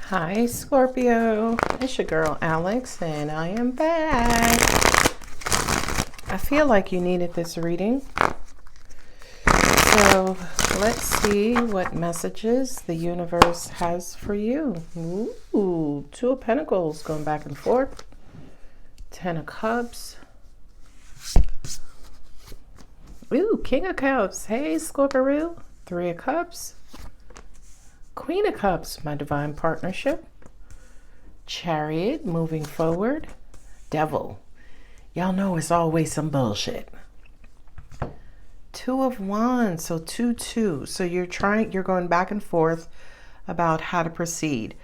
Hi Scorpio, it's your girl Alex and I am back. I feel like you needed this reading. So let's see what messages the universe has for you. Ooh, Two of Pentacles going back and forth. 10 of Cups. Ooh, King of Cups. Hey Scorpio. 3 of Cups. Queen of Cups, my divine partnership. Chariot, moving forward. Devil. Y'all know it's always some bullshit. 2 of Wands, so 2-2. So you're going back and forth about how to proceed.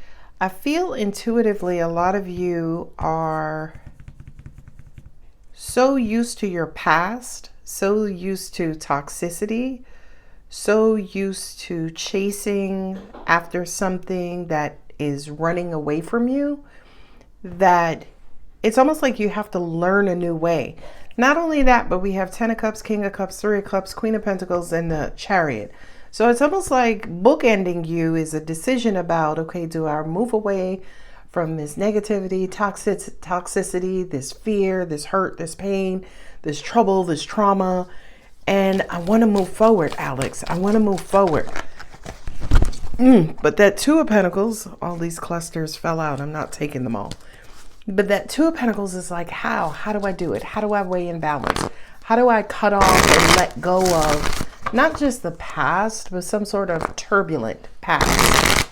I feel intuitively a lot of you are so used to your past, so used to toxicity, so used to chasing after something that is running away from you, that it's almost like you have to learn a new way. Not only that, but we have 10 of Cups, King of Cups, 3 of Cups, Queen of Pentacles, and the Chariot. So it's almost like bookending you is a decision about, okay, do I move away from this negativity, toxicity, this fear, this hurt, this pain, this trouble, this trauma, and I want to move forward, Alex. I want to move forward. But that 2 of Pentacles, all these clusters fell out. I'm not taking them all. But that 2 of Pentacles is like, how? How do I do it? How do I weigh in balance? How do I cut off and let go of not just the past, but some sort of turbulent past?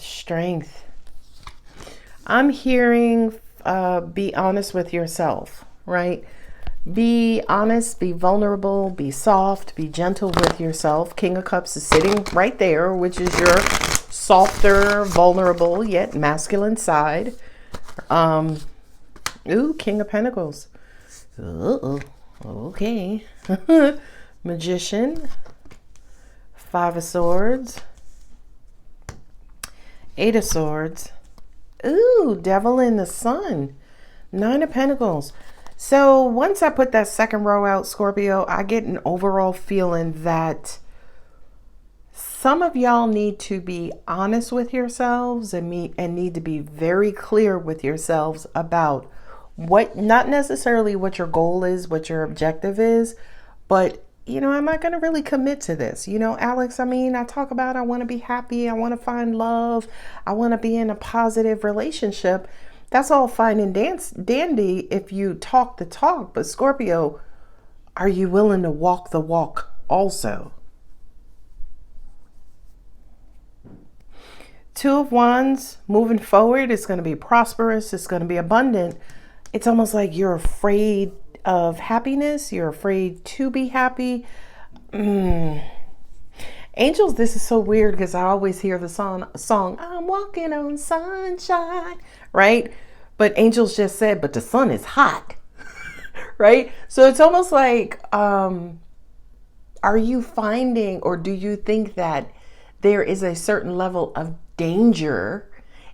Strength. I'm hearing be honest with yourself, right? Be honest, be vulnerable, be soft, be gentle with yourself. King of Cups is sitting right there, which is your softer, vulnerable, yet masculine side. Ooh, King of Pentacles. Okay. Magician. 5 of Swords. 8 of Swords. Ooh, Devil in the Sun. 9 of Pentacles. So once I put that second row out, Scorpio, I get an overall feeling that some of y'all need to be honest with yourselves and need to be very clear with yourselves about what, not necessarily what your goal is, what your objective is, but am I going to really commit to this? Alex, I talk about I want to be happy. I want to find love. I want to be in a positive relationship. That's all fine and dandy if you talk the talk. But Scorpio, are you willing to walk the walk also? 2 of Wands, moving forward. It's going to be prosperous. It's going to be abundant. It's almost like you're afraid of happiness. You're afraid to be happy. Angels, this is so weird because I always hear the song, I'm walking on sunshine, right? But angels just said, but the sun is hot, right? So it's almost like, are you finding, or do you think that there is a certain level of danger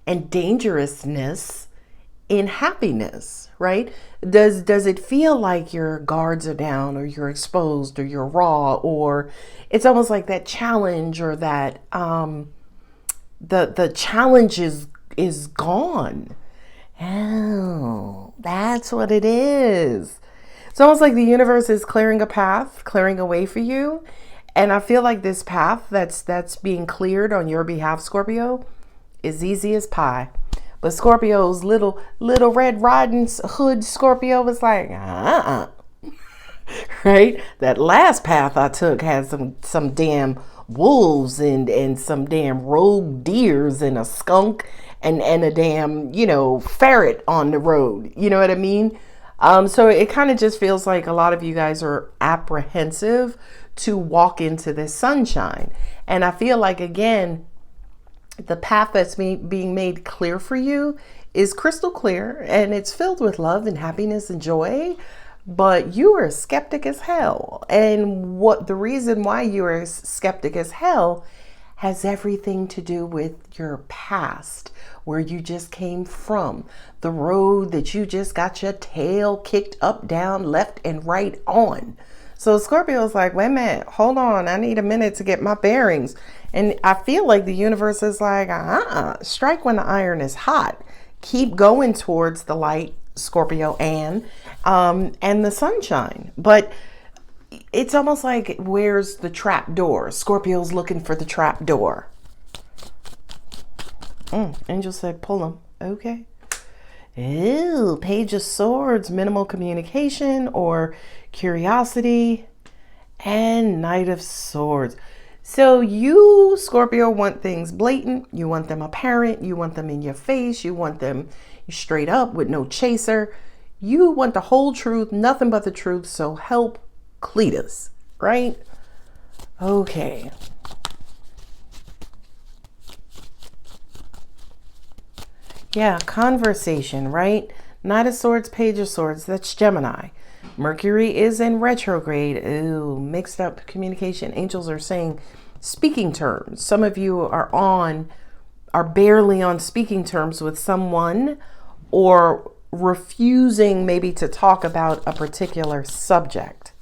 and dangerousness in happiness, right? Does it feel like your guards are down, or you're exposed, or you're raw, or it's almost like that challenge, or that the challenge is gone? Oh, that's what it is. It's almost like the universe is clearing a path, clearing a way for you. And I feel like this path that's being cleared on your behalf, Scorpio, is easy as pie. But Scorpio's little Red Riding Hood Scorpio was like, right? That last path I took had some damn wolves and some damn rogue deers and a skunk and a damn, ferret on the road. You know what I mean? So it kind of just feels like a lot of you guys are apprehensive to walk into this sunshine. And I feel like, again, the path that's being made clear for you is crystal clear, and it's filled with love and happiness and joy, but you are a skeptic as hell. And what the reason why you are a skeptic as hell has everything to do with your past, where you just came from, the road that you just got your tail kicked up, down, left, and right on. So Scorpio is like, wait a minute, hold on. I need a minute to get my bearings. And I feel like the universe is like, strike when the iron is hot. Keep going towards the light, Scorpio, and the sunshine. But it's almost like, where's the trap door? Scorpio's looking for the trap door. Angel said, pull them. Okay. Ew, Page of Swords, minimal communication or curiosity, and Knight of Swords. So you, Scorpio, want things blatant. You want them apparent. You want them in your face. You want them straight up with no chaser. You want the whole truth, nothing but the truth. So help Cletus, right? Okay. Yeah, conversation, right? Knight of Swords, Page of Swords, that's Gemini. Mercury is in retrograde. Ooh, mixed up communication. Angels are saying speaking terms. Some of you are barely on speaking terms with someone, or refusing maybe to talk about a particular subject.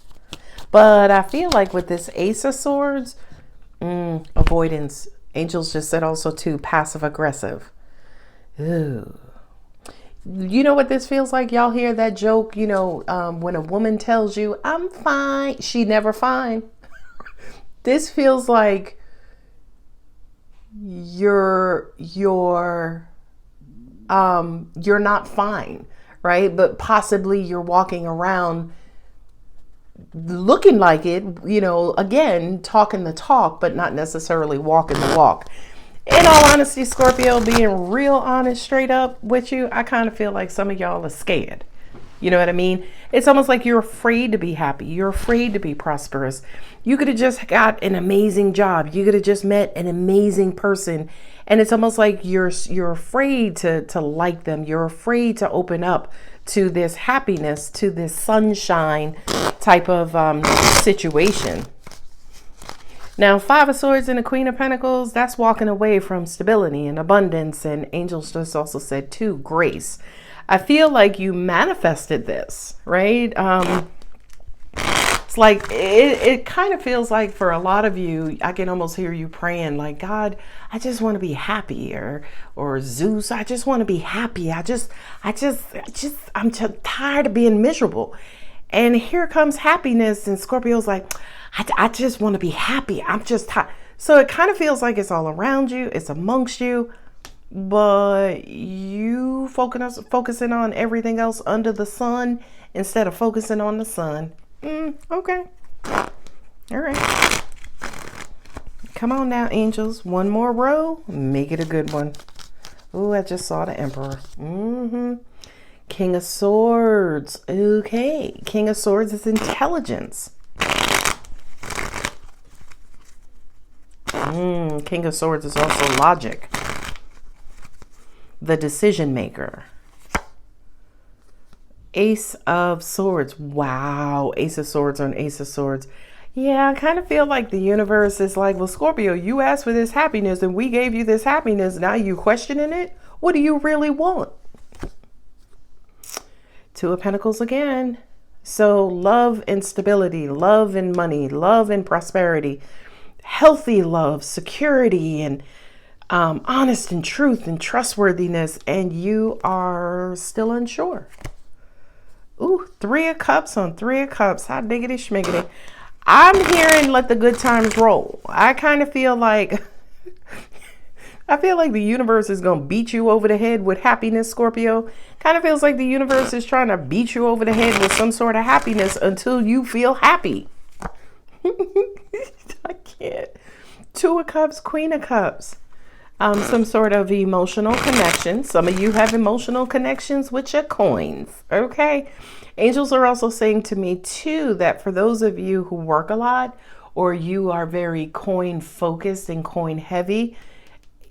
But I feel like with this Ace of Swords, avoidance. Angels just said also too, passive aggressive. Ooh. You know what this feels like? Y'all hear that joke, when a woman tells you, I'm fine, she never fine. This feels like you're not fine, right? But possibly you're walking around looking like it, again, talking the talk, but not necessarily walking the walk. In all honesty, Scorpio, being real honest, straight up with you, I kind of feel like some of y'all are scared. You know what I mean? It's almost like you're afraid to be happy. You're afraid to be prosperous. You could have just got an amazing job. You could have just met an amazing person. And it's almost like you're afraid to like them. You're afraid to open up to this happiness, to this sunshine type of situation. Now, Five of Swords and the Queen of Pentacles, that's walking away from stability and abundance. And angels just also said too, grace. I feel like you manifested this, right? It's like, it kind of feels like for a lot of you, I can almost hear you praying like, God, I just want to be happy, or Zeus, I just want to be happy. I'm tired of being miserable. And here comes happiness, and Scorpio's like, I just want to be happy. I'm just tired. So it kind of feels like it's all around you. It's amongst you. But you focusing on everything else under the sun instead of focusing on the sun. Okay. All right. Come on now, angels. One more row. Make it a good one. Ooh, I just saw the Emperor. King of Swords. Okay. King of Swords is intelligence. King of Swords is also logic. The decision maker. Ace of Swords. Wow. Ace of Swords on Ace of Swords. Yeah, I kind of feel like the universe is like, well, Scorpio, you asked for this happiness and we gave you this happiness. Now you questioning it? What do you really want? Two of Pentacles again. So love and stability, love and money, love and prosperity, healthy love, security, and honest and truth and trustworthiness. And you are still unsure. Ooh, Three of Cups on Three of Cups. Hot diggity schmiggity. I'm hearing let the good times roll. I kind of feel like the universe is going to beat you over the head with happiness, Scorpio. Kind of feels like the universe is trying to beat you over the head with some sort of happiness until you feel happy. I can't. Two of Cups, Queen of Cups. Some sort of emotional connection. Some of you have emotional connections with your coins. Okay. Angels are also saying to me too that for those of you who work a lot, or you are very coin focused and coin heavy,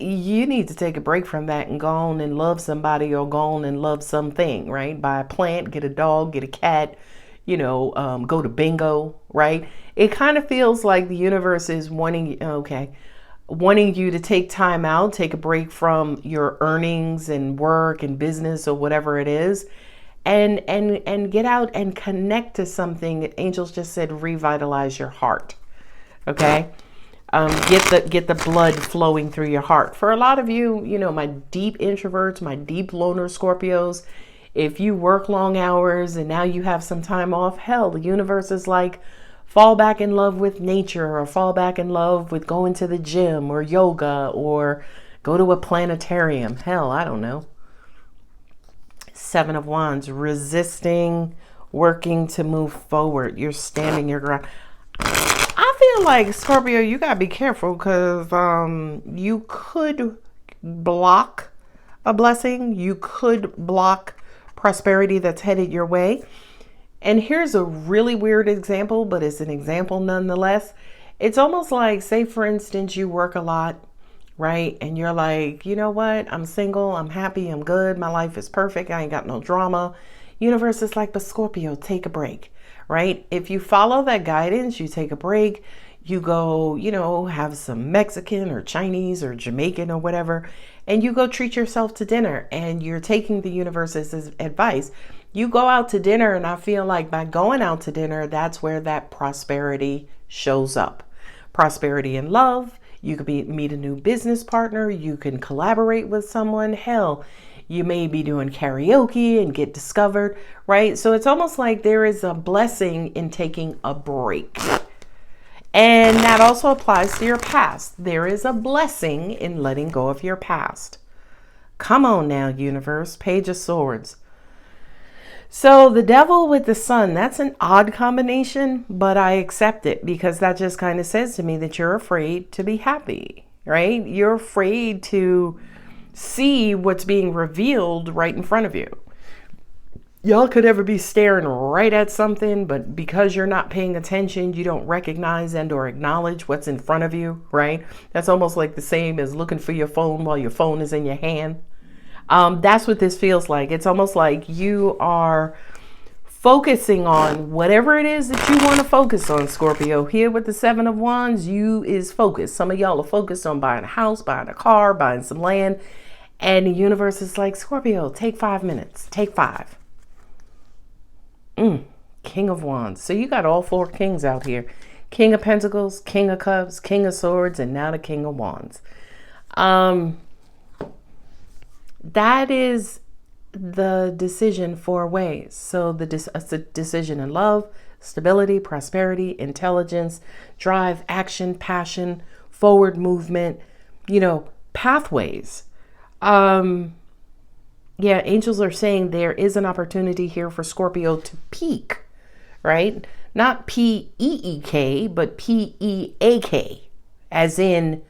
you need to take a break from that and go on and love somebody, or go on and love something, right? Buy a plant, get a dog, get a cat, go to bingo, right? It kind of feels like the universe is wanting you to take time out, take a break from your earnings and work and business or whatever it is, and get out and connect to something. Angels just said revitalize your heart. Okay. Get the blood flowing through your heart. For a lot of you, you know, my deep introverts, my deep loner Scorpios, if you work long hours and now you have some time off, hell, the universe is like, fall back in love with nature, or fall back in love with going to the gym or yoga, or go to a planetarium. Hell, I don't know. Seven of Wands, resisting, working to move forward. You're standing your ground. I feel like, Scorpio, you got to be careful, because you could block a blessing. You could block prosperity that's headed your way. And here's a really weird example, but it's an example nonetheless. It's almost like, say, for instance, you work a lot, right? And you're like, you know what? I'm single. I'm happy. I'm good. My life is perfect. I ain't got no drama. Universe is like, but Scorpio, take a break, right? If you follow that guidance, you take a break, you go, you know, have some Mexican or Chinese or Jamaican or whatever, and you go treat yourself to dinner, and you're taking the universe's advice. You go out to dinner, and I feel like by going out to dinner, that's where that prosperity shows up. Prosperity in love. You could meet a new business partner. You can collaborate with someone. Hell, you may be doing karaoke and get discovered, right? So it's almost like there is a blessing in taking a break. And that also applies to your past. There is a blessing in letting go of your past. Come on now, universe. Page of Swords. So the Devil with the Sun, that's an odd combination, but I accept it, because that just kind of says to me that you're afraid to be happy, right? You're afraid to see what's being revealed right in front of you. Y'all could ever be staring right at something, but because you're not paying attention, you don't recognize and or acknowledge what's in front of you, right? That's almost like the same as looking for your phone while your phone is in your hand. That's what this feels like. It's almost like you are focusing on whatever it is that you want to focus on, Scorpio. Here with the Seven of Wands, you is focused. Some of y'all are focused on buying a house, buying a car, buying some land. And the universe is like, Scorpio, take 5 minutes. Take 5. King of Wands. So you got all 4 kings out here. King of Pentacles, King of Cups, King of Swords, and now the King of Wands. That is the decision 4 ways. So the decision in love, stability, prosperity, intelligence, drive, action, passion, forward movement, you know, pathways. Yeah, angels are saying there is an opportunity here for Scorpio to peak, right? Not P-E-E-K, but P-E-A-K, as in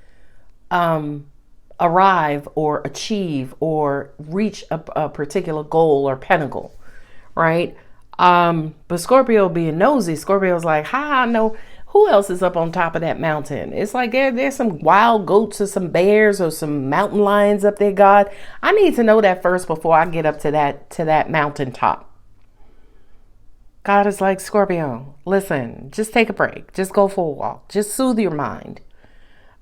arrive or achieve or reach a particular goal or pinnacle, right? But Scorpio being nosy, Scorpio's like, I know who else is up on top of that mountain. It's like there's some wild goats or some bears or some mountain lions up there, God. I need to know that first before I get up to that mountaintop. God is like, Scorpio, listen, just take a break. Just go for a walk. Just soothe your mind.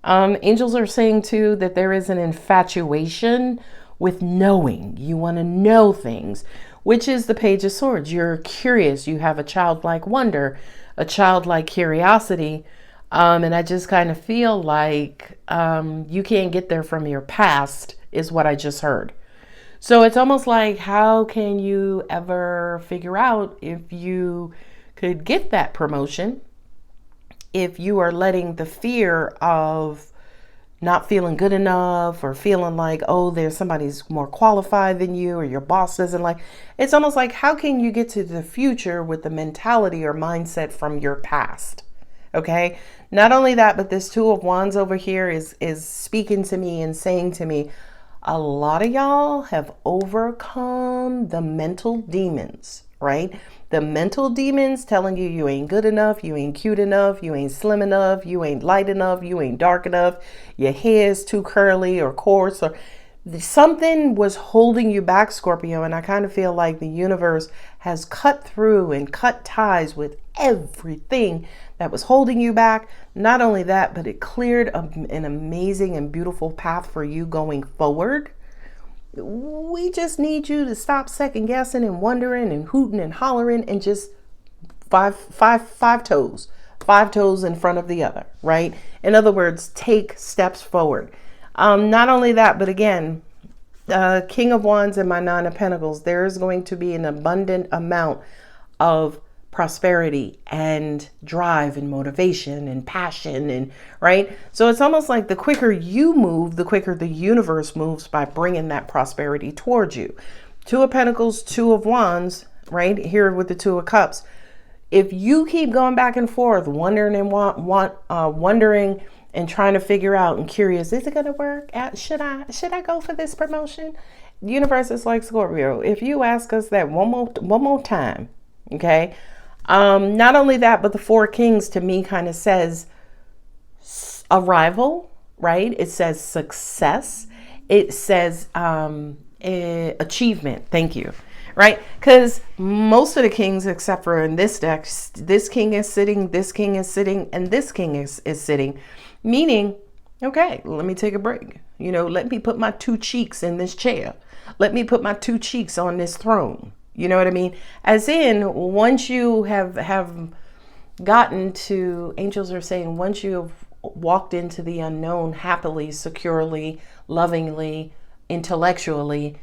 Angels are saying too that there is an infatuation with knowing. You want to know things, which is the Page of Swords. You're curious. You have a childlike wonder, a childlike curiosity. And I just kind of feel like you can't get there from your past is what I just heard. So it's almost like, how can you ever figure out if you could get that promotion if you are letting the fear of not feeling good enough or feeling like, oh, there's somebody's more qualified than you or your boss doesn't like. It's almost like, how can you get to the future with the mentality or mindset from your past? Okay. Not only that, but this Two of Wands over here is speaking to me and saying to me, a lot of y'all have overcome the mental demons, right? The mental demons telling you you ain't good enough, you ain't cute enough, you ain't slim enough, you ain't light enough, you ain't dark enough, your hair is too curly or coarse, or something was holding you back, Scorpio. And I kind of feel like the universe has cut through and cut ties with everything that was holding you back. Not only that, but it cleared an amazing and beautiful path for you going forward. We just need you to stop second guessing and wondering and hooting and hollering and just five toes in front of the other, right? In other words, take steps forward. Not only that, but again, King of Wands and my Nine of Pentacles, there's going to be an abundant amount of prosperity and drive and motivation and passion, and right. So it's almost like the quicker you move, the quicker the universe moves by bringing that prosperity towards you. Two of Pentacles, Two of Wands, right here with the Two of Cups. If you keep going back and forth, wondering and wondering and trying to figure out and curious, is it going to work? Should I go for this promotion? The universe is like, Scorpio, if you ask us that one more time, okay. Not only that, but the Four Kings to me kind of says arrival, right? It says success. It says achievement. Thank you. Right? Because most of the kings, except for in this deck, this king is sitting, this king is sitting, and this king is sitting. Meaning, okay, let me take a break. You know, let me put my two cheeks in this chair. Let me put my two cheeks on this throne. You know what I mean? As in, once you have gotten to, angels are saying, once you have walked into the unknown happily, securely, lovingly, intellectually,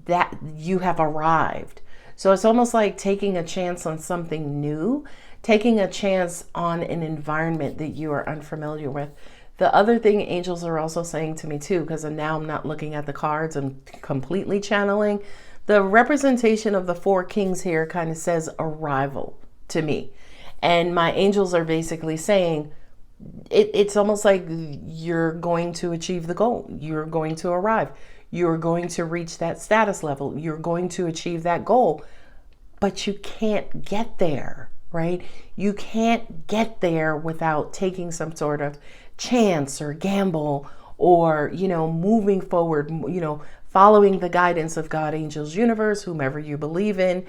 that you have arrived. So it's almost like taking a chance on something new, taking a chance on an environment that you are unfamiliar with. The other thing angels are also saying to me too, because now I'm not looking at the cards, I'm completely channeling. The representation of the Four Kings here kind of says arrival to me. And my angels are basically saying, it's almost like you're going to achieve the goal. You're going to arrive. You're going to reach that status level. You're going to achieve that goal. But you can't get there, right? You can't get there without taking some sort of chance or gamble or, you know, moving forward, you know, following the guidance of God, angels, universe, whomever you believe in,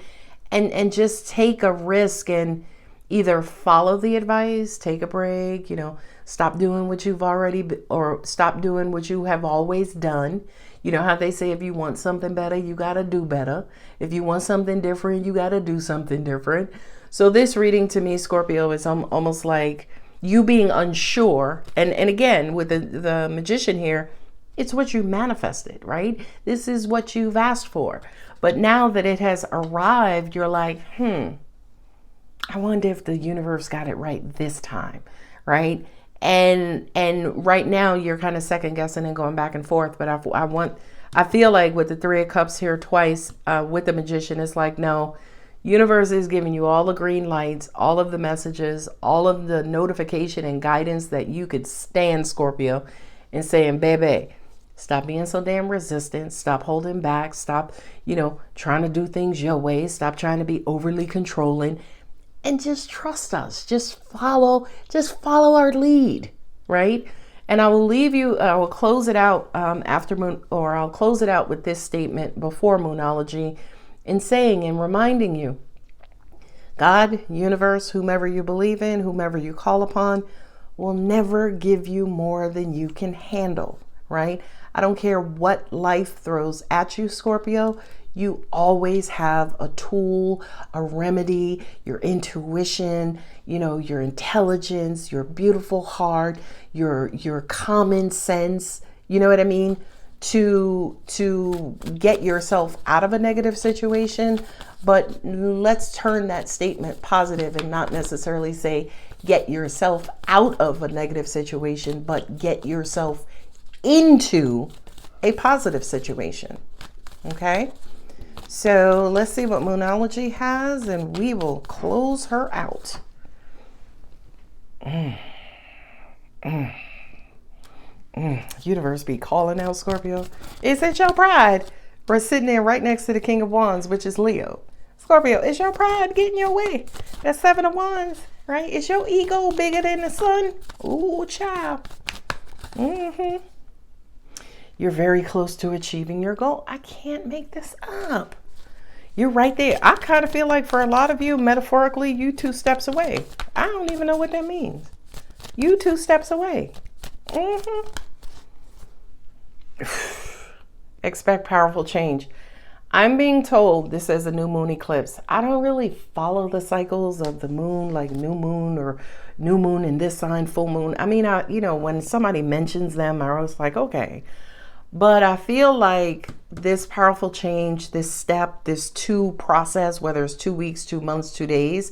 and just take a risk and either follow the advice, take a break, you know, stop doing what you've already, or stop doing what you have always done. You know how they say, if you want something better, you got to do better. If you want something different, you got to do something different. So this reading to me, Scorpio, is almost like you being unsure. And again, with the Magician here, it's what you manifested, right? This is what you've asked for. But now that it has arrived, you're like, I wonder if the universe got it right this time, right? And right now you're kind of second guessing and going back and forth. But I feel like with the Three of Cups here twice, with the Magician, it's like, no, universe is giving you all the green lights, all of the messages, all of the notification and guidance that you could stand, Scorpio, and saying, baby, stop being so damn resistant. Stop holding back. Stop, you know, trying to do things your way. Stop trying to be overly controlling. And just trust us. Just follow our lead, right? And I will leave you, I will close it out after moon, or I'll close it out with this statement before Moonology, in saying and reminding you, God, universe, whomever you believe in, whomever you call upon, will never give you more than you can handle, right? I don't care what life throws at you, Scorpio. You always have a tool, a remedy, your intuition, you know, your intelligence, your beautiful heart, your common sense, you know what I mean? To get yourself out of a negative situation. But let's turn that statement positive and not necessarily say get yourself out of a negative situation, but get yourself into a positive situation. Okay? So let's see what Moonology has, and we will close her out. Universe be calling out, Scorpio. Is it your pride? We're sitting there right next to the King of Wands, which is Leo. Scorpio, is your pride getting your way? That's Seven of Wands, right? Is your ego bigger than the sun? Ooh, child. You're very close to achieving your goal. I can't make this up. You're right there. I kind of feel like for a lot of you, metaphorically, you 2 steps away. I don't even know what that means. You 2 steps away. Expect powerful change. I'm being told this is a new moon eclipse. I don't really follow the cycles of the moon, like new moon or new moon in this sign, full moon. I mean, when somebody mentions them, I was like, okay. But I feel like this powerful change, this step, this two process, whether it's 2 weeks, 2 months, 2 days,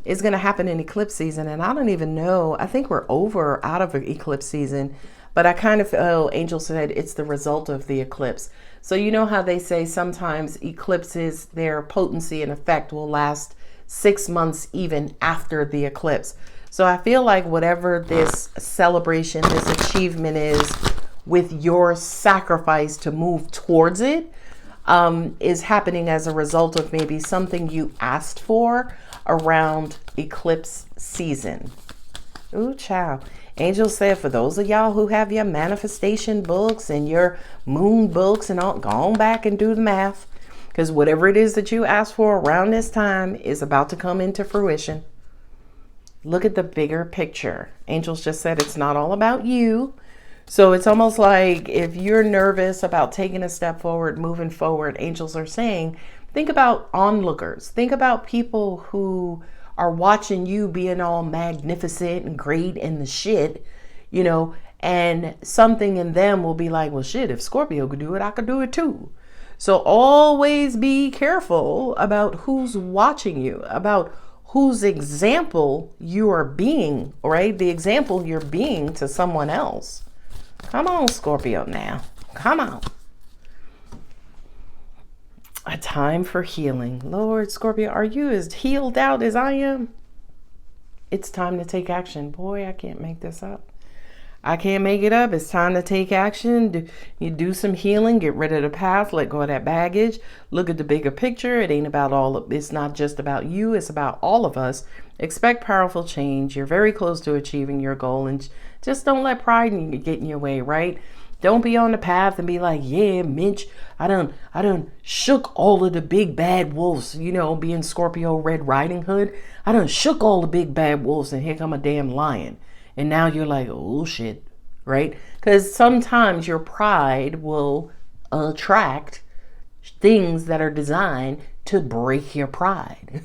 is going to happen in eclipse season. And I don't even know. I think we're out of eclipse season. But I kind of feel, Angel said, it's the result of the eclipse. So you know how they say sometimes eclipses, their potency and effect will last 6 months even after the eclipse. So I feel like whatever this celebration, this achievement is with your sacrifice to move towards it, is happening as a result of maybe something you asked for around eclipse season. Ooh, child. Angel said, for those of y'all who have your manifestation books and your moon books and all, go on back and do the math. Because whatever it is that you asked for around this time is about to come into fruition. Look at the bigger picture. Angels just said it's not all about you. So it's almost like if you're nervous about taking a step forward, moving forward, angels are saying, think about onlookers. Think about people who are watching you being all magnificent and great and the shit, and something in them will be like, well, shit, if Scorpio could do it, I could do it too. So always be careful about who's watching you, about whose example you are being, right? The example you're being to someone else. Come on, Scorpio, now. Come on. A time for healing. Lord, Scorpio, are you as healed out as I am? It's time to take action. Boy, I can't make this up. I can't make it up. It's time to take action. You do some healing, get rid of the past, let go of that baggage, look at the bigger picture. It ain't about it's not just about you. It's about all of us. Expect powerful change. You're very close to achieving your goal, and just don't let pride get in your way, right? Don't be on the path and be like, yeah, Mitch, I done shook all of the big bad wolves, being Scorpio Red Riding Hood. I done shook all the big bad wolves and here come a damn lion. And now you're like, oh shit, right? Because sometimes your pride will attract things that are designed to break your pride.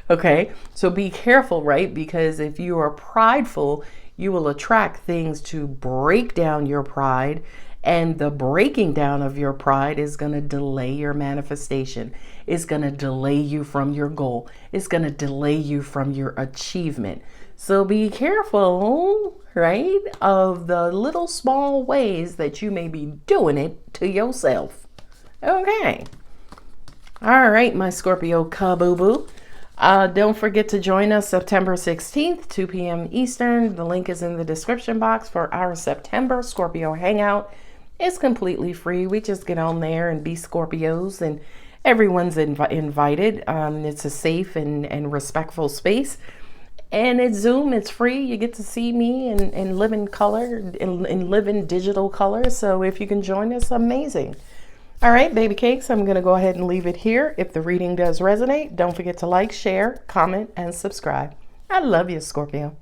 Okay, so be careful, right? Because if you are prideful, you will attract things to break down your pride, and the breaking down of your pride is going to delay your manifestation. It's going to delay you from your goal. It's going to delay you from your achievement. So be careful, right, of the little small ways that you may be doing it to yourself. Okay. All right, my Scorpio kaboo-boo. Don't forget to join us September 16th, 2 p.m. Eastern. The link is in the description box for our September Scorpio Hangout. It's completely free. We just get on there and be Scorpios, and everyone's invited. It's a safe and respectful space. And it's Zoom. It's free. You get to see me and live in color, and live in digital color. So if you can join us, amazing. All right, baby cakes, I'm going to go ahead and leave it here. If the reading does resonate, don't forget to like, share, comment, and subscribe. I love you, Scorpio.